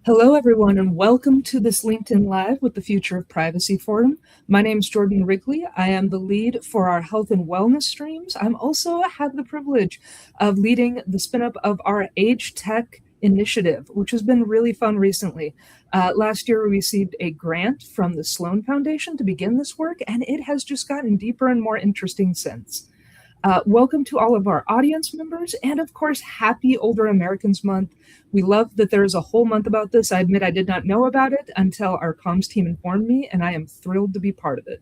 Hello, everyone, and welcome to this LinkedIn Live with the Future of Privacy Forum. My name is Jordan Wrigley. I am the lead for our health and wellness streams. I'm also had the privilege of leading the spin-up of our AgeTech initiative, which has been really fun recently. Last year, we received a grant from the Sloan Foundation to begin this work, and it has just gotten deeper and more interesting since. Welcome to all of our audience members, and of course, happy Older Americans Month. We love that there's a whole month about this. I admit I did not know about it until our comms team informed me, and I am thrilled to be part of it.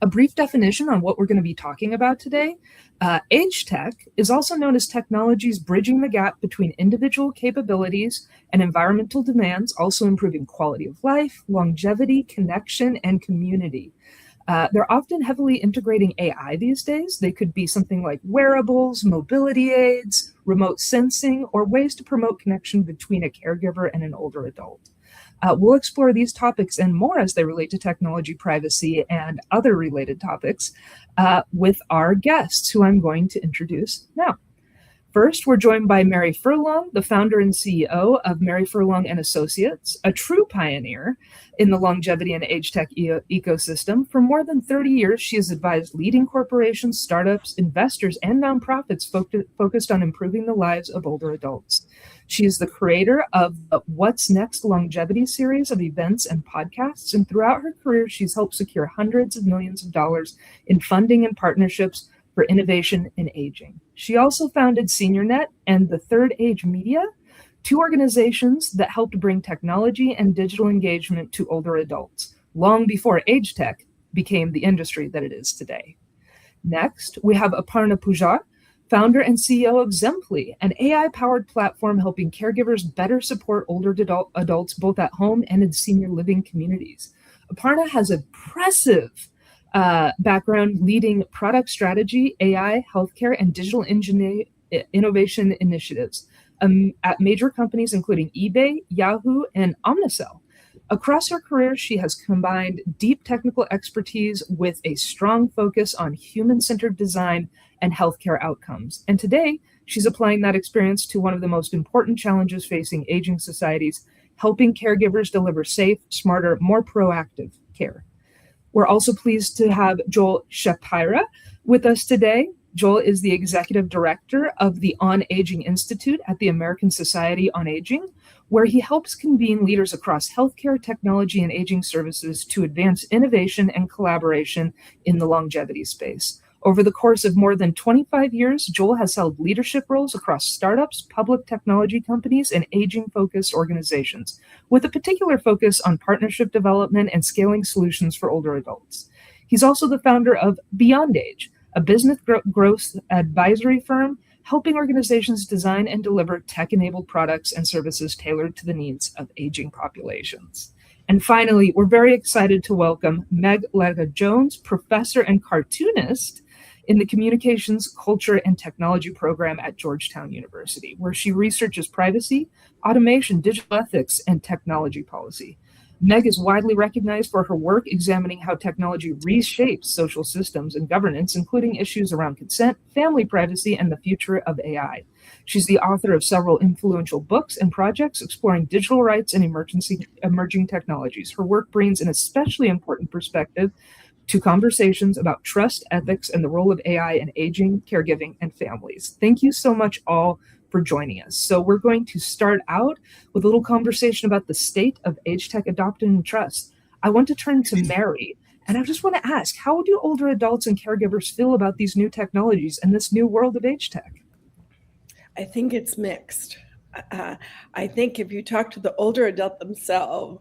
A brief definition on what we're going to be talking about today. AgeTech is also known as technologies bridging the gap between individual capabilities and environmental demands, also improving quality of life, longevity, connection, and community. They're often heavily integrating AI these days. They could be something like wearables, mobility aids, remote sensing, or ways to promote connection between a caregiver and an older adult. We'll explore these topics and more as they relate to technology, privacy, and other related topics with our guests, who I'm going to introduce now. First, we're joined by Mary Furlong, the founder and CEO of Mary Furlong and Associates, a true pioneer in the longevity and age tech ecosystem. For more than 30 years, she has advised leading corporations, startups, investors, and nonprofits focused on improving the lives of older adults. She is the creator of the What's Next longevity series of events and podcasts, and throughout her career, she's helped secure hundreds of millions of dollars in funding and partnerships for innovation in aging. She also founded SeniorNet and the Third Age Media, two organizations that helped bring technology and digital engagement to older adults, long before age tech became the industry that it is today. Next, we have Aparna Pujar, founder and CEO of Zemplee, an AI-powered platform helping caregivers better support older adults both at home and in senior living communities. Aparna has impressive background leading product strategy, AI, healthcare, and digital innovation initiatives at major companies including eBay, Yahoo, and Omnicell. Across her career, she has combined deep technical expertise with a strong focus on human-centered design and healthcare outcomes. And today, she's applying that experience to one of the most important challenges facing aging societies, helping caregivers deliver safe, smarter, more proactive care. We're also pleased to have Joel Shapira with us today. Joel is the executive director of the On Aging Institute at the American Society on Aging, where he helps convene leaders across healthcare, technology, and aging services to advance innovation and collaboration in the longevity space. Over the course of more than 25 years, Joel has held leadership roles across startups, public technology companies, and aging-focused organizations, with a particular focus on partnership development and scaling solutions for older adults. He's also the founder of Beyond Age, a business growth advisory firm helping organizations design and deliver tech-enabled products and services tailored to the needs of aging populations. And finally, we're very excited to welcome Meg Leta-Jones, professor and cartoonist in the Communications, Culture, and Technology program at Georgetown University, where she researches privacy, automation, digital ethics, and technology policy. Meg is widely recognized for her work examining how technology reshapes social systems and governance, including issues around consent, family privacy, and the future of AI. She's the author of several influential books and projects exploring digital rights and emerging technologies. Her work brings an especially important perspective to conversations about trust, ethics, and the role of AI in aging, caregiving, and families. Thank you so much all for joining us. So we're going to start out with a little conversation about the state of age tech adoption and trust. I want to turn to Mary, and I just want to ask, how do older adults and caregivers feel about these new technologies and this new world of age tech? I think it's mixed. I think if you talk to the older adult themselves,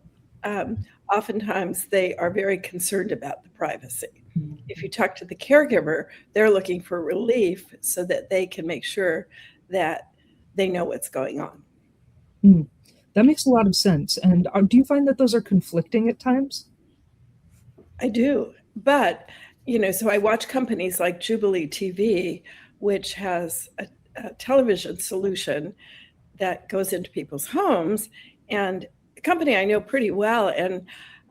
oftentimes they are very concerned about the privacy. If you talk to the caregiver, they're looking for relief so that they can make sure that they know what's going on. That makes a lot of sense. And do you find that those are conflicting at times? I do. But, so I watch companies like Jubilee TV, which has a television solution that goes into people's homes, and a company I know pretty well, and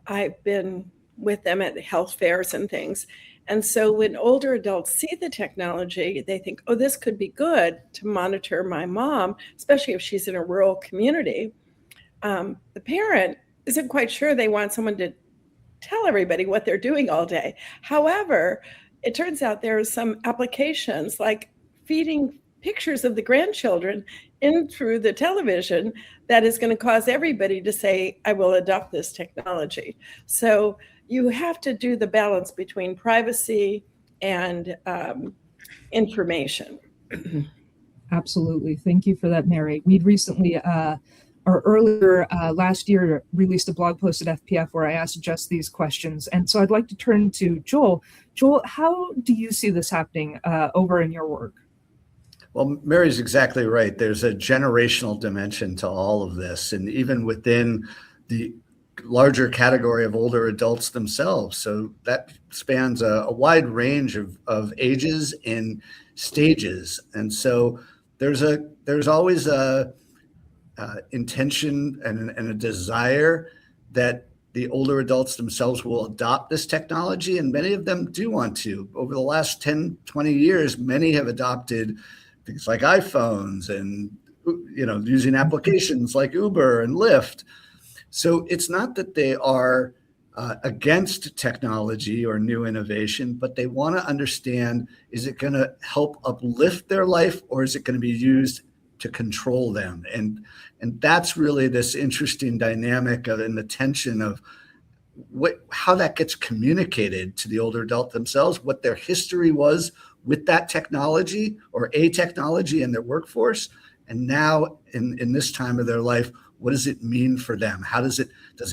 I've been with them at health fairs and things. And so when older adults see the technology, they think, oh, this could be good to monitor my mom, especially if she's in a rural community. the parent isn't quite sure they want someone to tell everybody what they're doing all day. However, it turns out there are some applications like feeding pictures of the grandchildren in through the television that is going to cause everybody to say, I will adopt this technology. So you have to do the balance between privacy and information. Absolutely. Thank you for that, Mary. We'd recently, or earlier last year, released a blog post at FPF where I asked just these questions. And so I'd like to turn to Joel. Joel, how do you see this happening over in your work? Well, Mary's exactly right. There's a generational dimension to all of this, and even within the larger category of older adults themselves. So that spans a wide range of ages and stages. And so there's always a intention and a desire that the older adults themselves will adopt this technology, and many of them do want to. Over the last 10, 20 years, many have adopted things like iPhones and using applications like Uber and Lyft. So it's not that they are against technology or new innovation, but they want to understand, is it going to help uplift their life, or is it going to be used to control them? And that's really this interesting dynamic and the tension of how that gets communicated to the older adult themselves, what their history was with that technology or a technology in their workforce. And now in this time of their life, what does it mean for them? Does it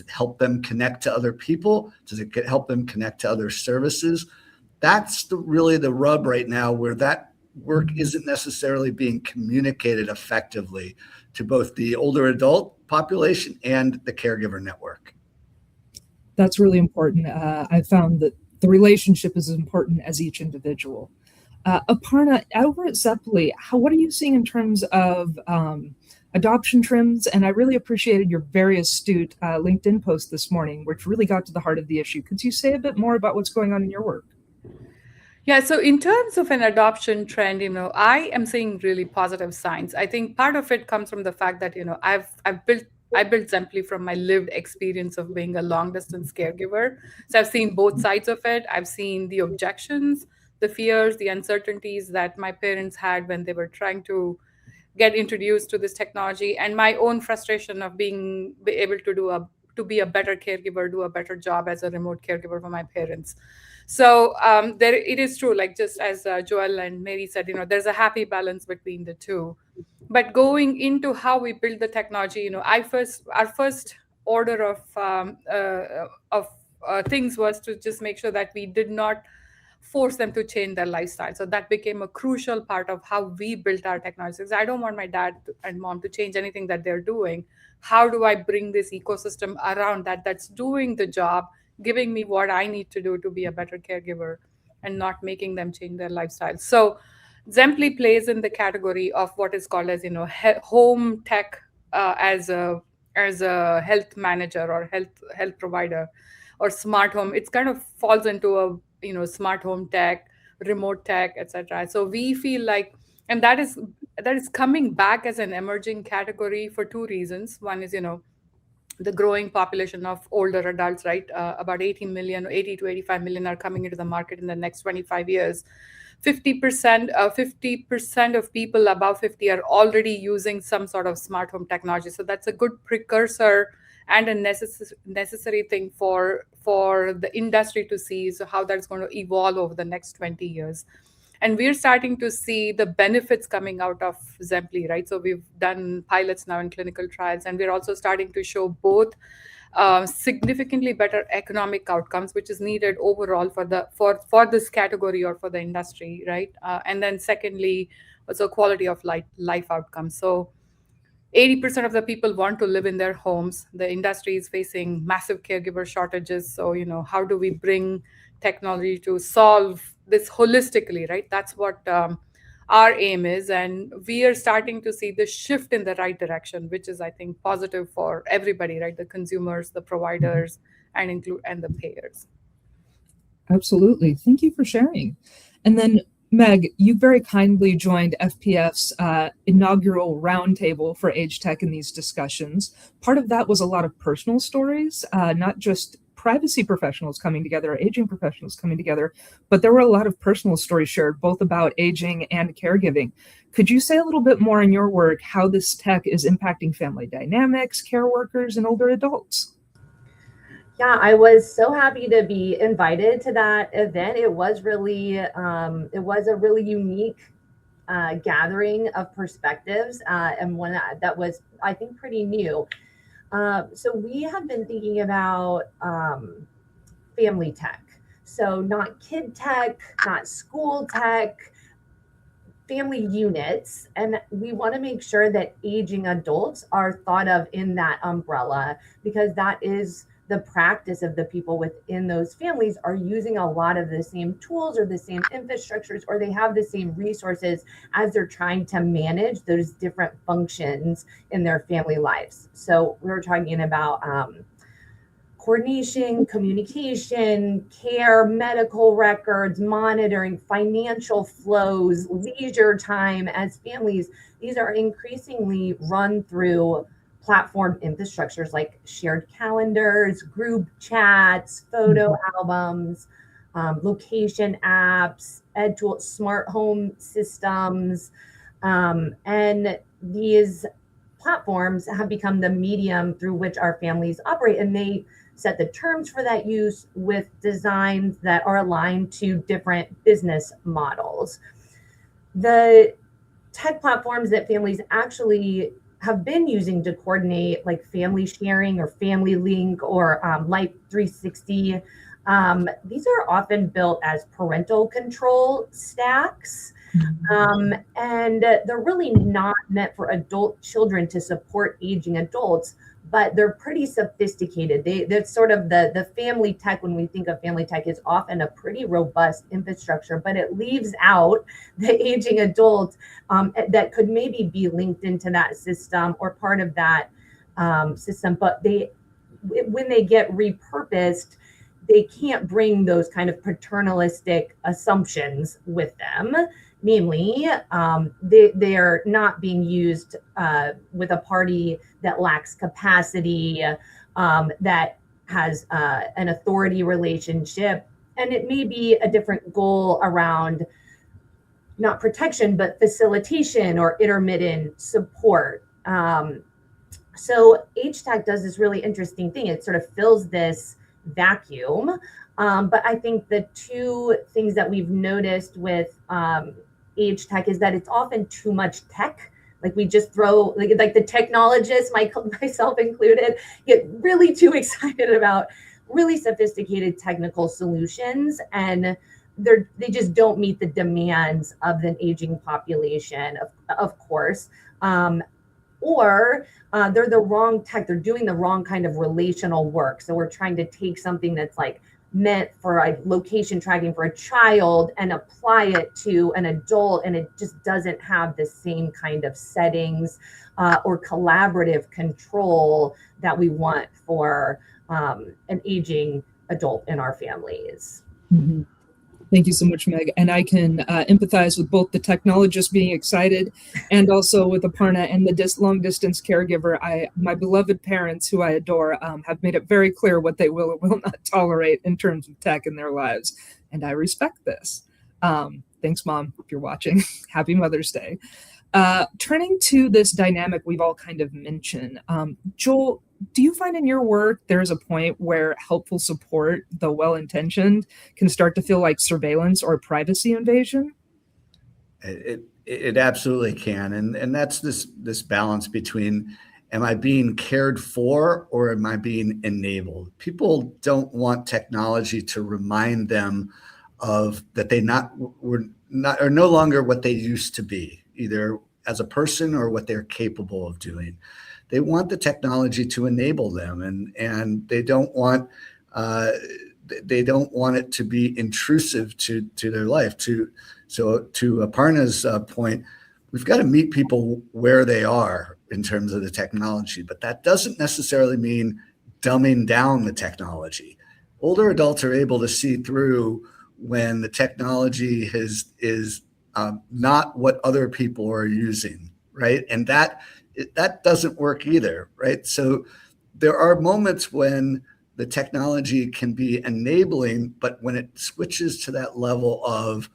help them connect to other people? Does it help them connect to other services? That's really the rub right now, where that work isn't necessarily being communicated effectively to both the older adult population and the caregiver network. That's really important. I found that the relationship is as important as each individual. Aparna, over at Zemplee, what are you seeing in terms of adoption trends? And I really appreciated your very astute LinkedIn post this morning, which really got to the heart of the issue. Could you say a bit more about what's going on in your work? Yeah, so in terms of an adoption trend, I am seeing really positive signs. I think part of it comes from the fact that, I built Zemplee from my lived experience of being a long distance caregiver. So I've seen both sides of it. I've seen the objections, the fears, the uncertainties that my parents had when they were trying to get introduced to this technology, and my own frustration of being able to be a better caregiver, do a better job as a remote caregiver for my parents. So there it is true, like just as Joel and Mary said, there's a happy balance between the two. But going into how we build the technology, our first order of things was to just make sure that we did not force them to change their lifestyle. So that became a crucial part of how we built our technology. I don't want my dad and mom to change anything that they're doing. How do I bring this ecosystem around that's doing the job, giving me what I need to do to be a better caregiver, and not making them change their lifestyle? So Zemplee plays in the category of what is called as home tech, as a health manager or health provider, or smart home. It's kind of falls into a smart home tech, remote tech, etc. So we feel like, and that is coming back as an emerging category for two reasons. One is the growing population of older adults, right? About 80 to 85 million are coming into the market in the next 25 years. 50% of people above 50 are already using some sort of smart home technology. So that's a good precursor and a necessary thing for the industry to see, so how that's going to evolve over the next 20 years. And we're starting to see the benefits coming out of Zemplee, right? So we've done pilots now in clinical trials, and we're also starting to show both significantly better economic outcomes, which is needed overall for this category or for the industry, right? And then secondly, also quality of life outcomes. So 80% of the people want to live in their homes. The industry is facing massive caregiver shortages. So, how do we bring technology to solve this holistically, right? That's what our aim is. And we are starting to see the shift in the right direction, which is, I think, positive for everybody, right? The consumers, the providers, and the payers. Absolutely. Thank you for sharing. And then Meg, you very kindly joined FPF's inaugural roundtable for AgeTech in these discussions. Part of that was a lot of personal stories, not just privacy professionals coming together, or aging professionals coming together, but there were a lot of personal stories shared, both about aging and caregiving. Could you say a little bit more in your work how this tech is impacting family dynamics, care workers, and older adults? Yeah, I was so happy to be invited to that event. It was a really unique gathering of perspectives, and one that was, I think, pretty new. So we have been thinking about family tech. So not kid tech, not school tech, family units. And we want to make sure that aging adults are thought of in that umbrella, because that is the practice of the people within those families are using a lot of the same tools or the same infrastructures, or they have the same resources as they're trying to manage those different functions in their family lives. So we were talking about coordination, communication, care, medical records, monitoring, financial flows, leisure time as families. These are increasingly run through platform infrastructures like shared calendars, group chats, photo albums, location apps, ed tools, smart home systems. And these platforms have become the medium through which our families operate, and they set the terms for that use with designs that are aligned to different business models. The tech platforms that families actually have been using to coordinate, like family sharing or family link or Life 360, these are often built as parental control stacks. And they're really not meant for adult children to support aging adults, but they're pretty sophisticated. They're sort of the family tech. When we think of family tech, is often a pretty robust infrastructure, but it leaves out the aging adult that could maybe be linked into that system or part of that system. But when they get repurposed, they can't bring those kind of paternalistic assumptions with them. Namely, they are not being used with a party that lacks capacity, that has an authority relationship. And it may be a different goal around not protection, but facilitation or intermittent support. So AgeTech does this really interesting thing. It sort of fills this vacuum. But I think the two things that we've noticed with AgeTech is that it's often too much tech. Like we just throw, like the technologists, myself included, get really too excited about really sophisticated technical solutions, and they just don't meet the demands of an aging population, of course. Or they're the wrong tech. They're doing the wrong kind of relational work. So we're trying to take something that's like meant for a location tracking for a child and apply it to an adult, and it just doesn't have the same kind of settings or collaborative control that we want for an aging adult in our families. Mm-hmm. Thank you so much, Meg. And I can empathize with both the technologist being excited and also with Aparna and the long distance caregiver. My beloved parents, who I adore, have made it very clear what they will or will not tolerate in terms of tech in their lives. And I respect this. Thanks, Mom, if you're watching. Happy Mother's Day. Turning to this dynamic we've all kind of mentioned, Joel, do you find in your work there's a point where helpful support, though well-intentioned, can start to feel like surveillance or privacy invasion? It absolutely can. And that's this balance between, am I being cared for or am I being enabled? People don't want technology to remind them of that they are no longer what they used to be, either as a person or what they're capable of doing. They want the technology to enable them, and they don't want it to be intrusive to their life. So to Aparna's point, we've got to meet people where they are in terms of the technology, but that doesn't necessarily mean dumbing down the technology. Older adults are able to see through when the technology is not what other people are using, right? And that doesn't work either, right? So there are moments when the technology can be enabling, but when it switches to that level of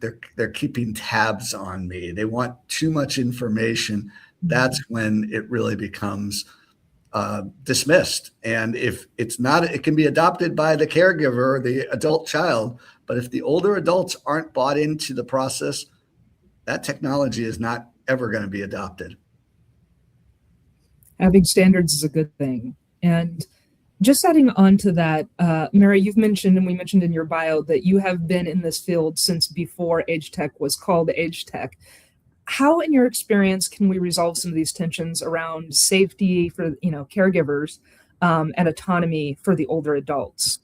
they're keeping tabs on me, they want too much information, that's when it really becomes dismissed. And if it's not, it can be adopted by the caregiver or the adult child, but if the older adults aren't bought into the process, that technology is not ever going to be adopted. Having standards is a good thing. And just adding on to that, Mary, you've mentioned, and we mentioned in your bio, that you have been in this field since before AgeTech was called AgeTech. How, in your experience, can we resolve some of these tensions around safety for caregivers and autonomy for the older adults?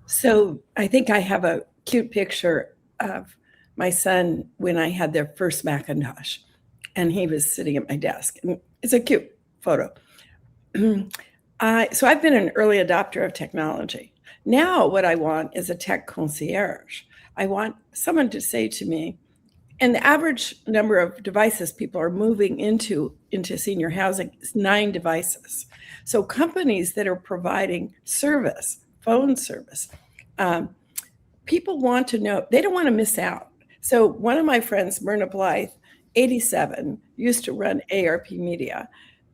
So I think I have a cute picture of my son when I had their first Macintosh, and he was sitting at my desk. And it's a cute photo. So I've been an early adopter of technology. Now what I want is a tech concierge. I want someone to say to me, and the average number of devices people are moving into senior housing is 9 devices. So companies that are providing service, phone service, people want to know, they don't want to miss out. So one of my friends, Myrna Blythe, 87, used to run ARP Media,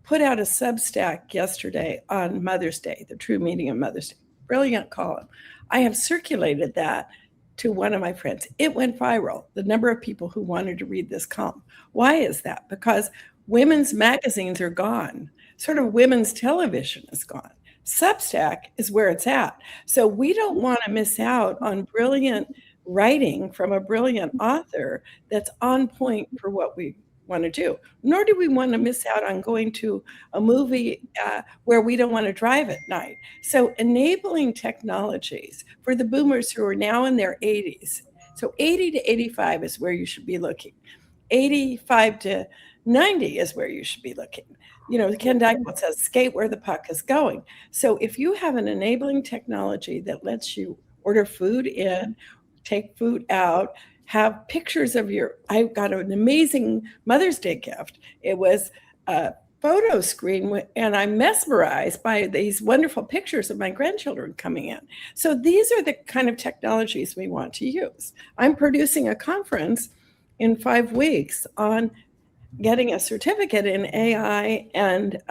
put out a Substack yesterday on Mother's Day, the true meaning of Mother's Day. Brilliant column. I have circulated that to one of my friends. It went viral, the number of people who wanted to read this column. Why is that? Because women's magazines are gone. Sort of women's television is gone. Substack is where it's at. So we don't want to miss out on brilliant writing from a brilliant author that's on point for what we want to do. Nor do we want to miss out on going to a movie where we don't want to drive at night. So enabling technologies for the boomers who are now in their 80s. So 80 to 85 is where you should be looking. 85 to 90 is where you should be looking. Ken Dykel says, skate where the puck is going. So if you have an enabling technology that lets you order food in, take food out, have pictures of I got an amazing Mother's Day gift. It was a photo screen, and I'm mesmerized by these wonderful pictures of my grandchildren coming in. So these are the kind of technologies we want to use. I'm producing a conference in 5 weeks on getting a certificate in AI and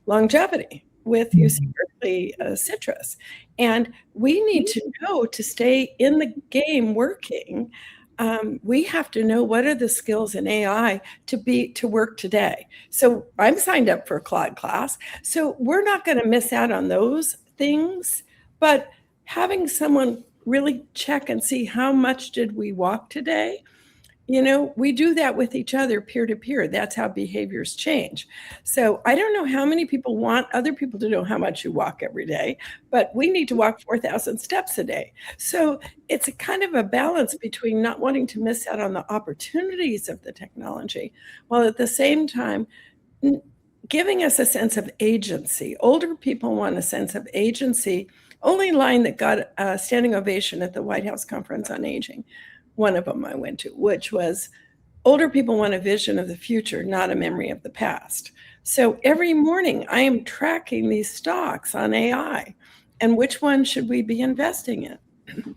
longevity with UC Berkeley Citrus. And we need to know, to stay in the game working, we have to know what are the skills in AI to work today. So I'm signed up for a Claude class. So we're not going to miss out on those things, but having someone really check and see how much did we walk today. We do that with each other, peer to peer. That's how behaviors change. So I don't know how many people want other people to know how much you walk every day, but we need to walk 4,000 steps a day. So it's a kind of a balance between not wanting to miss out on the opportunities of the technology, while at the same time giving us a sense of agency. Older people want a sense of agency. Only line that got a standing ovation at the White House Conference on Aging, one of them I went to, which was, older people want a vision of the future, not a memory of the past. So every morning I am tracking these stocks on AI and which one should we be investing in?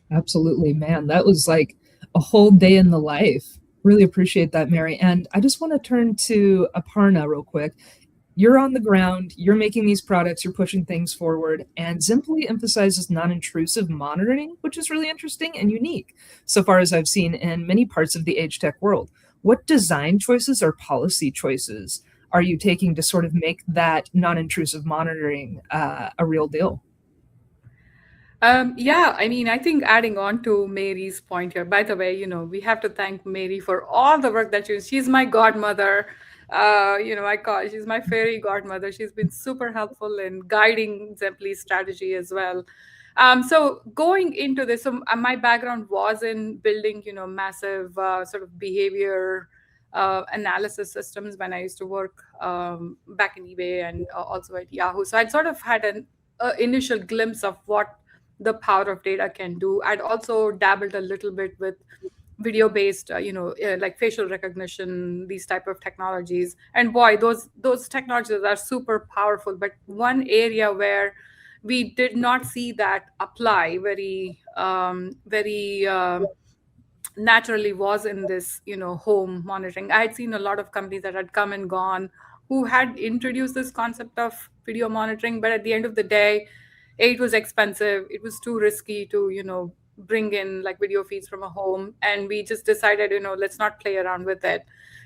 Absolutely, man. That was like a whole day in the life. Really appreciate that, Mary. And I just want to turn to Aparna real quick. You're on the ground, you're making these products, you're pushing things forward, and Zemplee emphasizes non-intrusive monitoring, which is really interesting and unique, so far as I've seen in many parts of the AgeTech world. What design choices or policy choices are you taking to sort of make that non-intrusive monitoring a real deal? I think adding on to Mary's point here, by the way, we have to thank Mary for all the work that she's my godmother. She's my fairy godmother. She's been super helpful in guiding Zemplee's strategy as well. So going into this, my background was in building, massive sort of behavior analysis systems when I used to work back in eBay and also at Yahoo. So I'd sort of had an initial glimpse of what the power of data can do. I'd also dabbled a little bit with video based like facial recognition, these type of technologies, and boy, those technologies are super powerful. But one area where we did not see that apply very naturally was in this home monitoring. I had seen a lot of companies that had come and gone who had introduced this concept of video monitoring, but at the end of the day, it was expensive, it was too risky to bring in like video feeds from a home, and we just decided, let's not play around with it.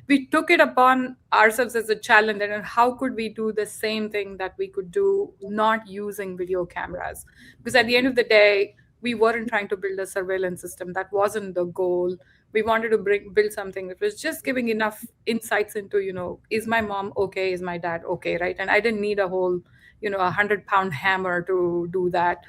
We took it upon ourselves as a challenge, and how could we do the same thing that we could do not using video cameras? Because at the end of the day, we weren't trying to build a surveillance system. That wasn't the goal. We wanted to build something that was just giving enough insights into, is my mom okay, is my dad okay, right? And I didn't need a whole 100-pound hammer to do that.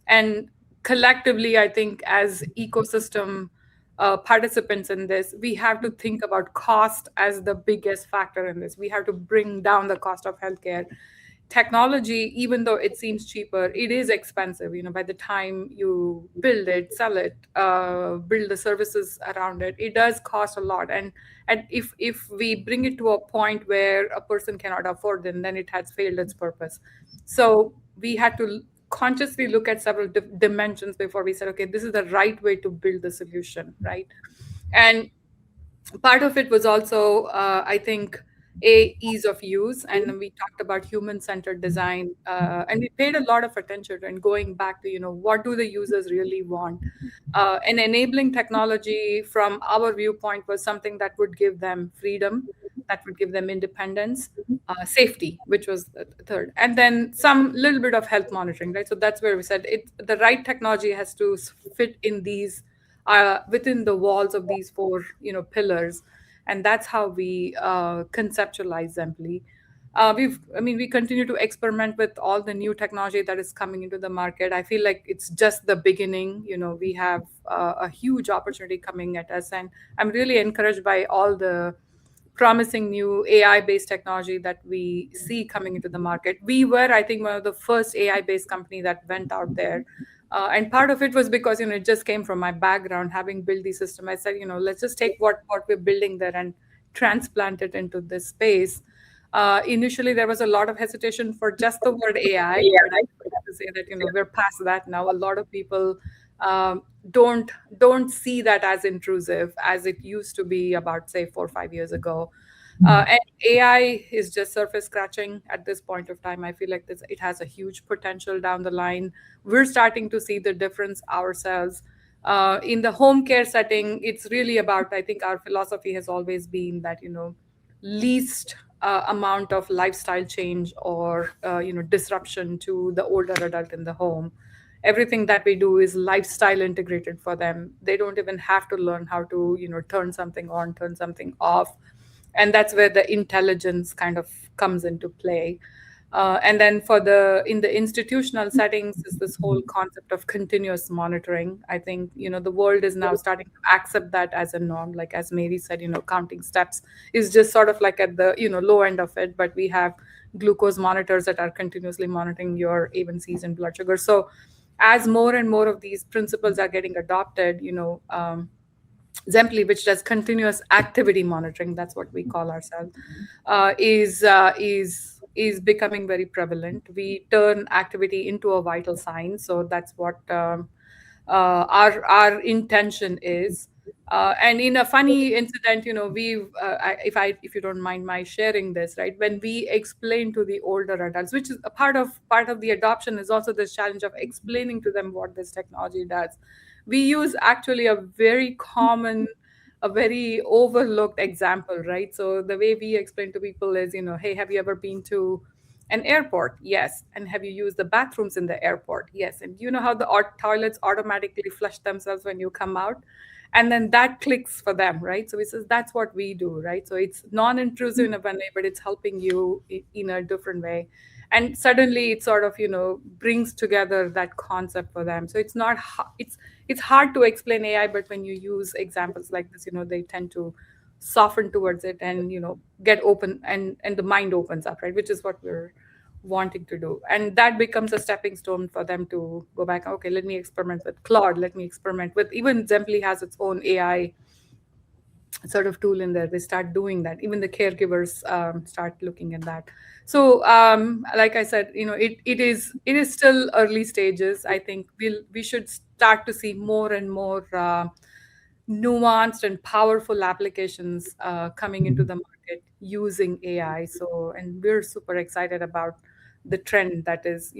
And collectively, I think as ecosystem participants in this, we have to think about cost as the biggest factor in this. We have to bring down the cost of healthcare. Technology, even though it seems cheaper, it is expensive. By the time you build it, sell it, build the services around it, it does cost a lot. And if we bring it to a point where a person cannot afford them, then it has failed its purpose. So we had to consciously look at several dimensions before we said, okay, this is the right way to build the solution, right? And part of it was also, I think, ease of use, and we talked about human-centered design, and we paid a lot of attention and going back to what do the users really want, and enabling technology from our viewpoint was something that would give them freedom, that would give them independence, safety, which was the third, and then some little bit of health monitoring, right? So that's where we said the right technology has to fit in these within the walls of these four pillars, and that's how we conceptualize Zemplee. We continue to experiment with all the new technology that is coming into the market. I feel like it's just the beginning. We have a huge opportunity coming at us, and I'm really encouraged by all the promising new AI-based technology that we see coming into the market. We were, I think, one of the first AI-based company that went out there. And part of it was because, it just came from my background, having built the system. I said, let's just take what we're building there and transplant it into this space. Initially, there was a lot of hesitation for just the word AI. But I have to say that, we're past that now. A lot of people don't see that as intrusive as it used to be about, say, 4 or 5 years ago. And AI is just surface scratching at this point of time. I feel like it has a huge potential down the line. We're starting to see the difference ourselves. In the home care setting, it's really about, I think our philosophy has always been that, least amount of lifestyle change or, disruption to the older adult in the home. Everything that we do is lifestyle integrated for them. They don't even have to learn how to, turn something on, turn something off. And that's where the intelligence kind of comes into play. And then in the institutional settings is this whole concept of continuous monitoring. I think, the world is now starting to accept that as a norm. Like as Mary said, counting steps is just sort of like at the, low end of it, but we have glucose monitors that are continuously monitoring your A1Cs and blood sugar. So as more and more of these principles are getting adopted, Zemplee, which does continuous activity monitoring, that's what we call ourselves, is becoming very prevalent. We turn activity into a vital sign, so that's what our intention is. And in a funny incident, if you don't mind my sharing this, right? When we explain to the older adults, which is a part of the adoption, is also this challenge of explaining to them what this technology does. We use actually a very common, a very overlooked example, right? So the way we explain to people is, hey, have you ever been to an airport? Yes. And have you used the bathrooms in the airport? Yes. And do you know how the toilets automatically flush themselves when you come out? And then that clicks for them, right? So he says that's what we do, right? So it's non-intrusive in a way, but it's helping you in a different way. And suddenly it sort of brings together that concept for them. So it's not it's hard to explain AI, but when you use examples like this, they tend to soften towards it and get open, and the mind opens up, right? Which is what we're wanting to do. And that becomes a stepping stone for them to go back, okay, let me experiment with Claude, let me experiment with, even Zemplee has its own AI sort of tool in there. They start doing that. Even the caregivers start looking at that. So like I said, it is still early stages. I think we should start to see more and more nuanced and powerful applications coming into the market using AI. So, and we're super excited about the trend that is,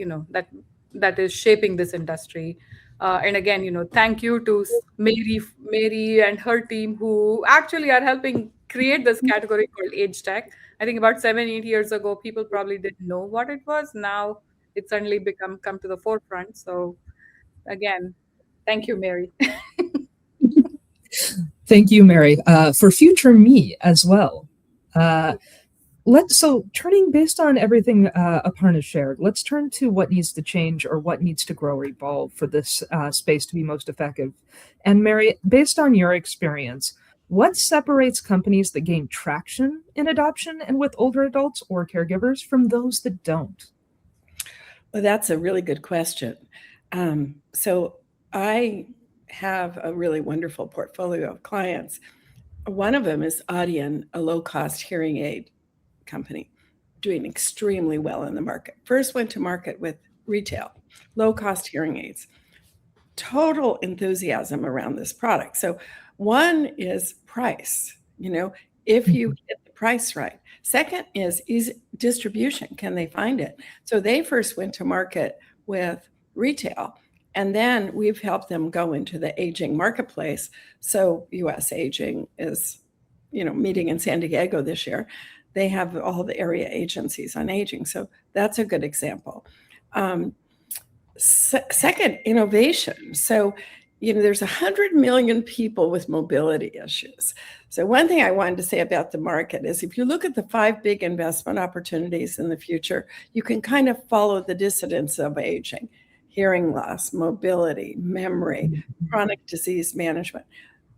that is shaping this industry. And again, thank you to Mary and her team who actually are helping create this category called AgeTech. I think about 7, 8 years ago, people probably didn't know what it was. Now it's suddenly come to the forefront. So again, thank you, Mary. Thank you, Mary, for future me as well. So turning based on everything Aparna shared, let's turn to what needs to change or what needs to grow or evolve for this space to be most effective. And Mary, based on your experience, what separates companies that gain traction in adoption and with older adults or caregivers from those that don't? Well, that's a really good question. So I have a really wonderful portfolio of clients. One of them is Audion, a low-cost hearing aid company, doing extremely well in the market. First went to market with retail, low-cost hearing aids. Total enthusiasm around this product. So one is price, if you get the price right. Second is distribution. Can they find it? So they first went to market with retail, and then we've helped them go into the aging marketplace. So US Aging is, meeting in San Diego this year. They have all the area agencies on aging. So that's a good example. Second, innovation. So, there's 100 million people with mobility issues. So one thing I wanted to say about the market is if you look at the 5 big investment opportunities in the future, you can kind of follow the dissidence of aging: hearing loss, mobility, memory, chronic disease management.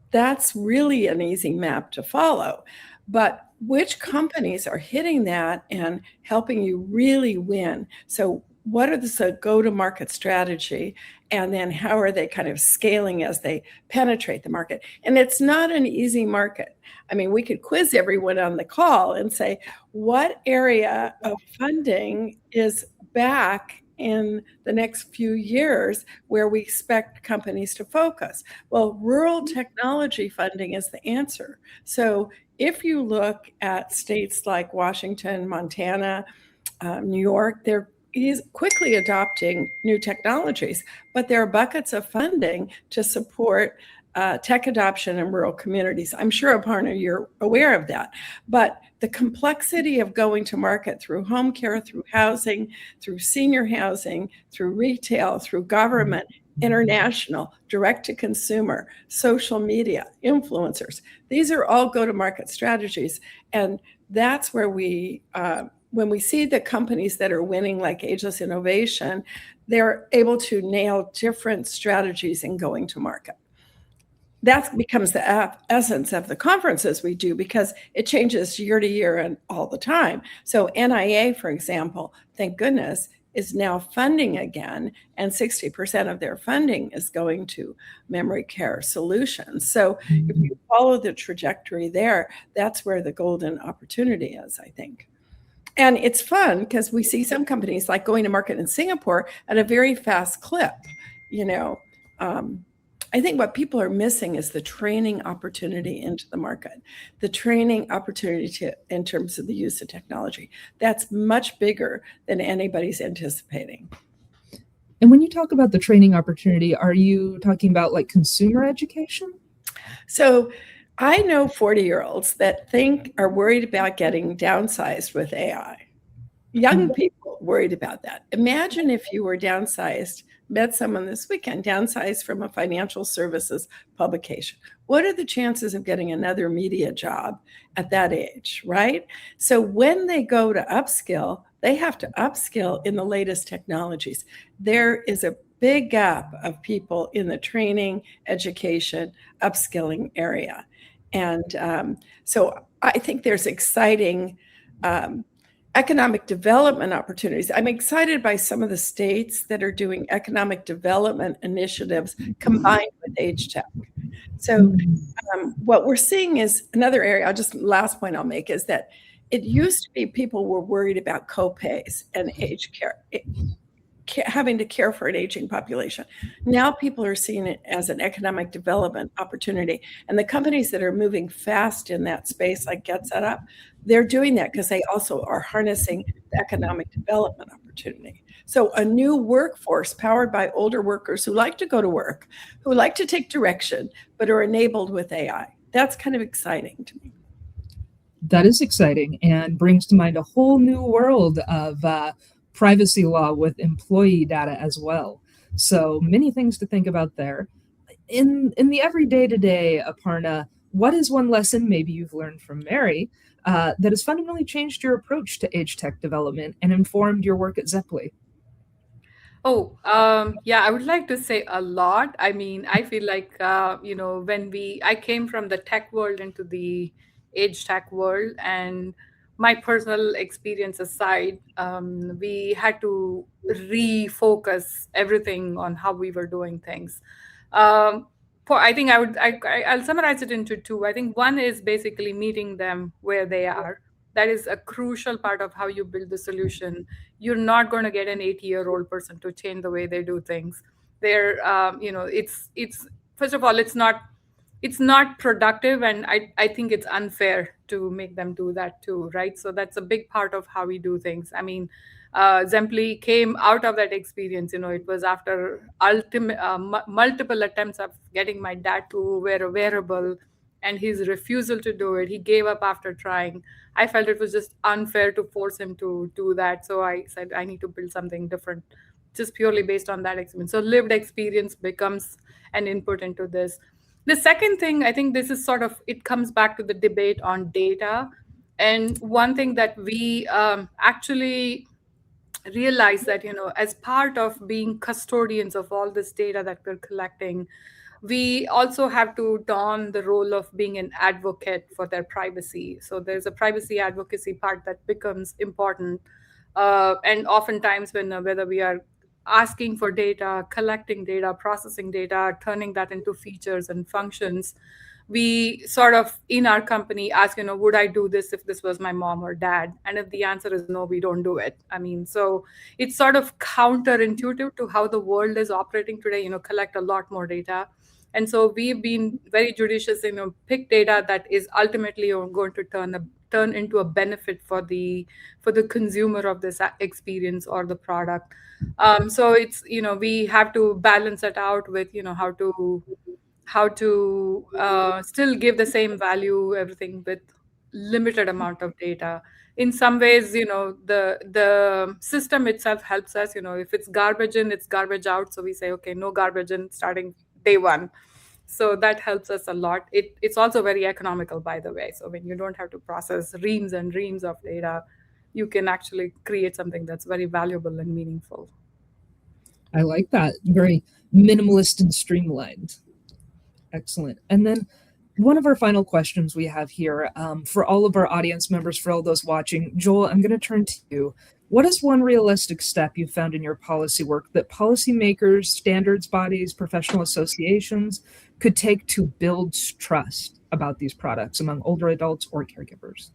That's really an easy map to follow. But which companies are hitting that and helping you really win? So what are the go-to-market strategy? And then how are they kind of scaling as they penetrate the market? And it's not an easy market. I mean, we could quiz everyone on the call and say, what area of funding is back in the next few years where we expect companies to focus? Well, rural technology funding is the answer. So if you look at states like Washington, Montana, New York, they're quickly adopting new technologies, but there are buckets of funding to support tech adoption in rural communities. I'm sure, Aparna, you're aware of that. But the complexity of going to market through home care, through housing, through senior housing, through retail, through government, international, direct to consumer, social media, influencers, these are all go-to-market strategies. And that's where when we see the companies that are winning, like Ageless Innovation, they're able to nail different strategies in going to market. That becomes the essence of the conferences we do, because it changes year to year and all the time. So NIA, for example, thank goodness, is now funding again, and 60% of their funding is going to memory care solutions. So if you follow the trajectory there, that's where the golden opportunity is, I think. And it's fun because we see some companies like going to market in Singapore at a very fast clip. I think what people are missing is the training opportunity into the market, the training opportunity in terms of the use of technology. That's much bigger than anybody's anticipating. And when you talk about the training opportunity, are you talking about like consumer education? So I know 40-year-olds that are worried about getting downsized with AI. Young people worried about that. Imagine if you were downsized, met someone this weekend, downsized from a financial services publication. What are the chances of getting another media job at that age, right? So when they go to upskill, they have to upskill in the latest technologies. There is a big gap of people in the training, education, upskilling area. And so I think there's exciting economic development opportunities. I'm excited by some of the states that are doing economic development initiatives combined with AgeTech. So what we're seeing is another area, last point I'll make is that it used to be people were worried about co-pays and age care, having to care for an aging population. Now people are seeing it as an economic development opportunity. And the companies that are moving fast in that space, like Get Set Up, they're doing that because they also are harnessing the economic development opportunity. So a new workforce powered by older workers who like to go to work, who like to take direction, but are enabled with AI. That's kind of exciting to me. That is exciting and brings to mind a whole new world of privacy law with employee data as well. So many things to think about there. In the everyday today, Aparna, what is one lesson maybe you've learned from Mary that has fundamentally changed your approach to age tech development and informed your work at Zemplee? Oh, yeah, I would like to say a lot. I mean, I feel like, I came from the tech world into the age tech world, and my personal experience aside, we had to refocus everything on how we were doing things. Um, I think I'll summarize it into two. I think one is basically meeting them where they are. That is a crucial part of how you build the solution. You're not going to get an 80-year-old person to change the way they do things. It's first of all, it's not productive, and I think it's unfair to make them do that too, right? So that's a big part of how we do things. I mean, Zemplee came out of that experience. It was after multiple attempts of getting my dad to wear a wearable, and his refusal to do it. He gave up after trying. I felt it was just unfair to force him to do that. So I said, I need to build something different, just purely based on that experience. So lived experience becomes an input into this. The second thing, I think this is it comes back to the debate on data. And one thing that we actually realize that, as part of being custodians of all this data that we're collecting, we also have to don the role of being an advocate for their privacy. So there's a privacy advocacy part that becomes important. And oftentimes whether we are asking for data, collecting data, processing data, turning that into features and functions, we in our company ask, would I do this if this was my mom or dad? And if the answer is no, we don't do it. I mean, so it's counterintuitive to how the world is operating today, collect a lot more data. And so we've been very judicious, pick data that is ultimately going to turn into a benefit for the consumer of this experience or the product. So it's, we have to balance it out with, how to still give the same value, everything with limited amount of data. In some ways, the system itself helps us. If it's garbage in, it's garbage out. So we say, okay, no garbage in starting day one. So that helps us a lot. It's also very economical, by the way. So when you don't have to process reams and reams of data, you can actually create something that's very valuable and meaningful. I like that. Very minimalist and streamlined. Excellent. And then one of our final questions we have here for all of our audience members, for all those watching, Joel, I'm going to turn to you. What is one realistic step you found in your policy work that policymakers, standards bodies, professional associations could take to build trust about these products among older adults or caregivers?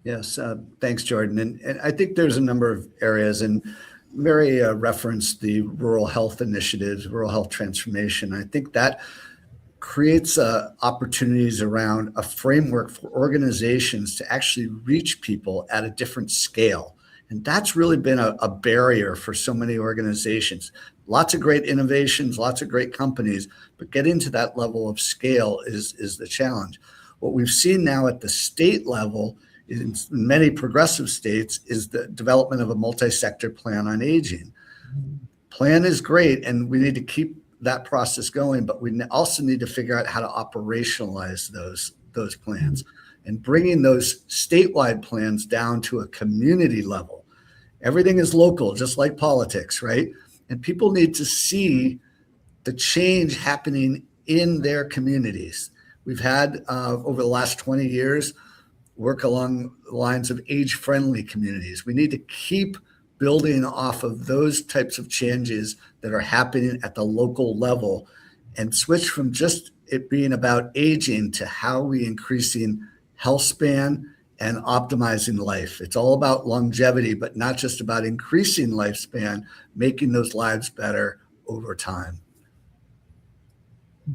Yes, thanks, Jordan. And I think there's a number of areas, and Mary referenced the rural health initiatives, rural health transformation. I think that creates opportunities around a framework for organizations to actually reach people at a different scale. And that's really been a barrier for so many organizations. Lots of great innovations, lots of great companies, but getting to that level of scale is the challenge. What we've seen now at the state level in many progressive states is the development of a multi-sector plan on aging. Plan is great, and we need to keep that process going, but we also need to figure out how to operationalize those plans and bringing those statewide plans down to a community level. Everything is local, just like politics, right? And people need to see the change happening in their communities. We've had over the last 20 years, work along the lines of age-friendly communities. We need to keep building off of those types of changes that are happening at the local level and switch from just it being about aging to how we increasing health span and optimizing life. It's all about longevity, but not just about increasing lifespan, making those lives better over time.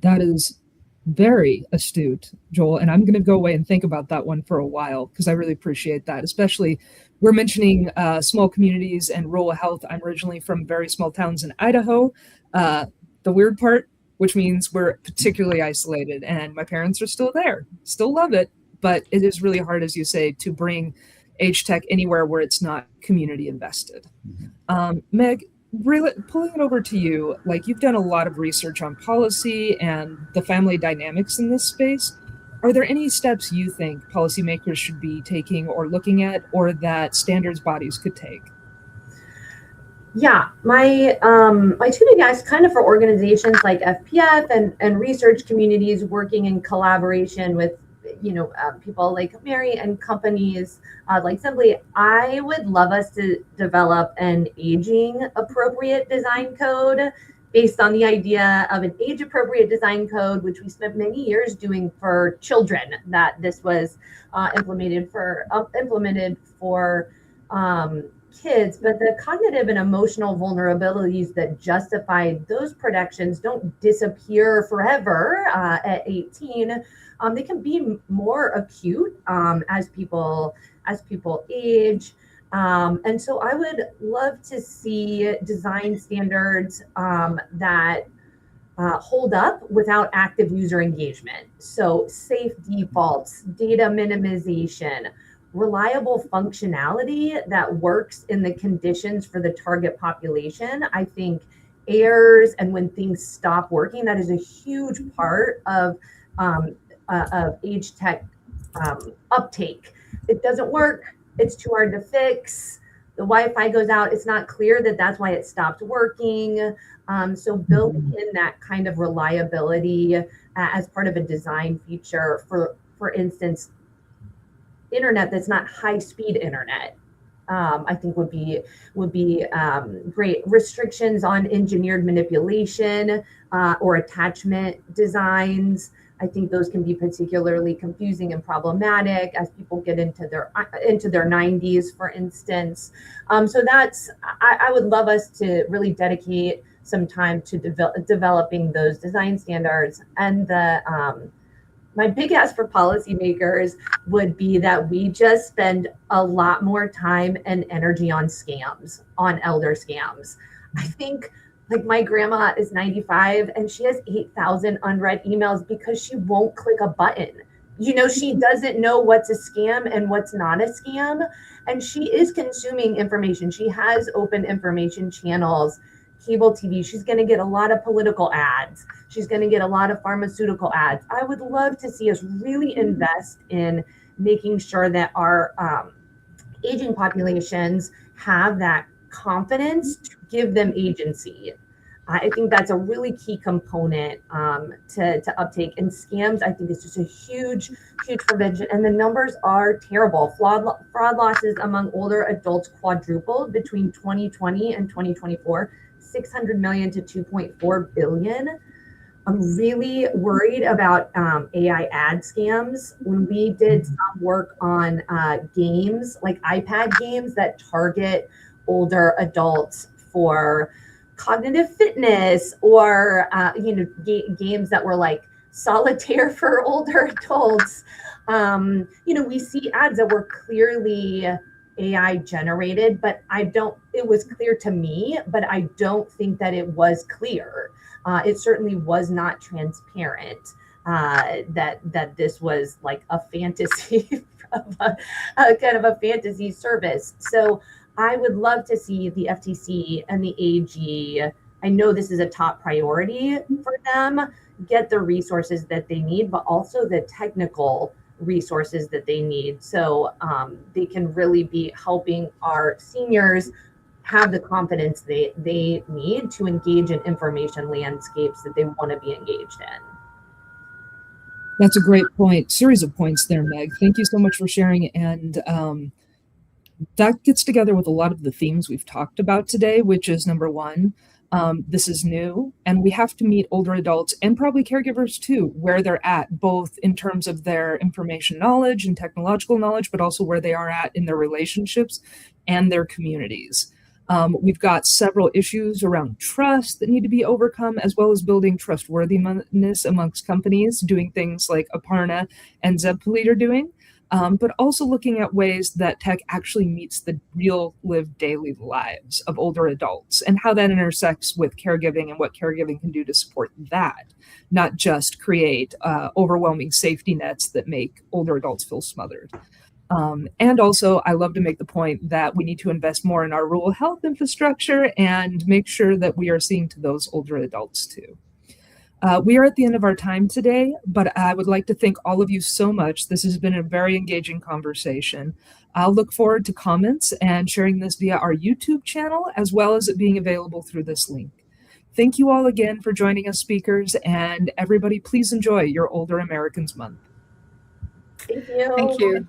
That is very astute, Joel. And I'm going to go away and think about that one for a while because I really appreciate that. Especially, we're mentioning small communities and rural health. I'm originally from very small towns in Idaho. The weird part, which means we're particularly isolated, and my parents are still there, still love it. But it is really hard, as you say, to bring AgeTech anywhere where it's not community invested. Meg, really pulling it over to you, like you've done a lot of research on policy and the family dynamics in this space. Are there any steps you think policymakers should be taking or looking at, or that standards bodies could take? Yeah, my two big asks kind of for organizations like FPF and research communities working in collaboration with people like Mary and companies like Zemplee. I would love us to develop an aging appropriate design code based on the idea of an age appropriate design code, which we spent many years doing for children. That this was implemented for kids, but the cognitive and emotional vulnerabilities that justify those protections don't disappear forever at 18. They can be more acute as people age. And so I would love to see design standards that hold up without active user engagement. So safe defaults, data minimization, reliable functionality that works in the conditions for the target population. I think errors and when things stop working, that is a huge part of AgeTech uptake. It doesn't work. It's too hard to fix. The Wi-Fi goes out. It's not clear that that's why it stopped working. So building in that kind of reliability as part of a design feature, for instance, internet that's not high-speed internet, I think would be great. Restrictions on engineered manipulation or attachment designs. I think those can be particularly confusing and problematic as people get into their 90s, for instance. So I would love us to really dedicate some time to developing those design standards. And my big ask for policymakers would be that we just spend a lot more time and energy on scams, on elder scams. I think, like, my grandma is 95 and she has 8,000 unread emails because she won't click a button. She doesn't know what's a scam and what's not a scam. And she is consuming information. She has open information channels, cable TV. She's going to get a lot of political ads. She's going to get a lot of pharmaceutical ads. I would love to see us really invest in making sure that our aging populations have that confidence to give them agency. I think that's a really key component to uptake. And scams, I think, is just a huge prevention. And the numbers are terrible. Fraud losses among older adults quadrupled between 2020 and 2024, 600 million to 2.4 billion. I'm really worried about AI ad scams. When we did some work on games, like iPad games that target older adults for cognitive fitness, or games that were like solitaire for older adults, we see ads that were clearly AI generated, but it was clear to me, but I don't think that it was clear. It certainly was not transparent that this was like a fantasy, a kind of a fantasy service. So I would love to see the FTC and the AG, I know this is a top priority for them, get the resources that they need, but also the technical resources that they need, so they can really be helping our seniors have the confidence they need to engage in information landscapes that they want to be engaged in. That's a great point. Series of points there, Meg. Thank you so much for sharing. And that gets together with a lot of the themes we've talked about today, which is number one, this is new, and we have to meet older adults and probably caregivers too, where they're at, both in terms of their information knowledge and technological knowledge, but also where they are at in their relationships and their communities. We've got several issues around trust that need to be overcome, as well as building trustworthiness amongst companies, doing things like Aparna and Zemplee are doing. But also looking at ways that tech actually meets the real lived daily lives of older adults and how that intersects with caregiving and what caregiving can do to support that, not just create overwhelming safety nets that make older adults feel smothered. And also, I love to make the point that we need to invest more in our rural health infrastructure and make sure that we are seeing to those older adults too. We are at the end of our time today, but I would like to thank all of you so much. This has been a very engaging conversation. I'll look forward to comments and sharing this via our YouTube channel, as well as it being available through this link. Thank you all again for joining us, speakers, and everybody, please enjoy your Older Americans Month. Thank you. Thank you.